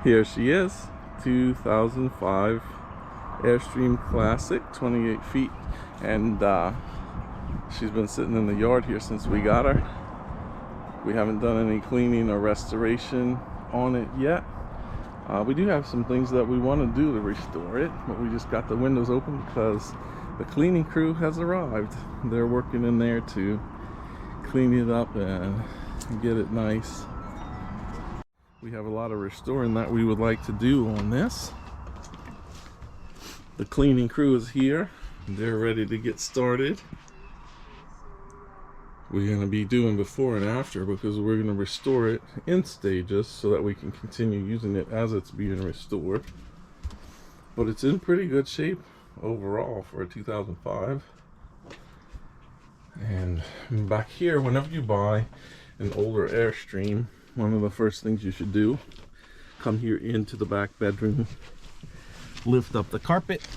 Here she is, 2005 Airstream Classic, 28 feet, and she's been sitting in the yard here since we got her. We haven't done any cleaning or restoration on it yet. We do have some things that we want to do to restore it, but we just got the windows open because the cleaning crew has arrived. They're working in there to clean it up and get it nice. We have a lot of restoring that we would like to do on this. The cleaning crew is here. They're ready to get started. We're going to be doing before and after because we're going to restore it in stages so that we can continue using it as it's being restored. But it's in pretty good shape overall for a 2005. And back here, whenever you buy an older Airstream, one of the first things you should do, come here into the back bedroom, lift up the carpet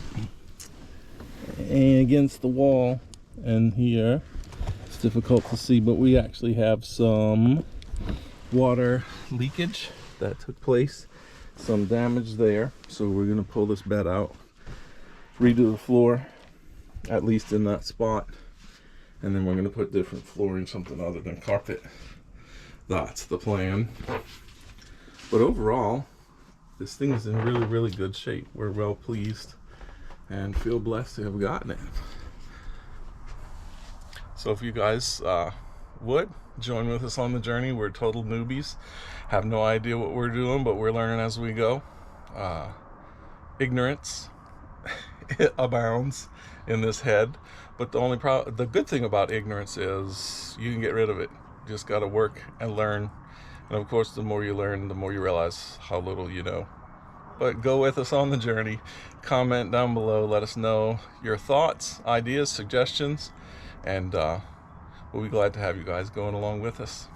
and against the wall, and here it's difficult to see, but we actually have some water leakage that took place, some damage there. So we're going to pull this bed out, redo the floor, at least in that spot, and then we're going to put different flooring, something other than carpet. That's the plan. But overall, this thing is in really good shape. We're well pleased and feel blessed to have gotten it. So if you guys would join with us on the journey, we're total newbies, have no idea what we're doing, but we're learning as we go. Ignorance abounds in this head, but the good thing about ignorance is you can get rid of it. You just got to work and learn, and of course the more you learn, the more you realize how little you know. But go with us on the journey. Comment down below, let us know your thoughts, ideas, suggestions, and we'll be glad to have you guys going along with us.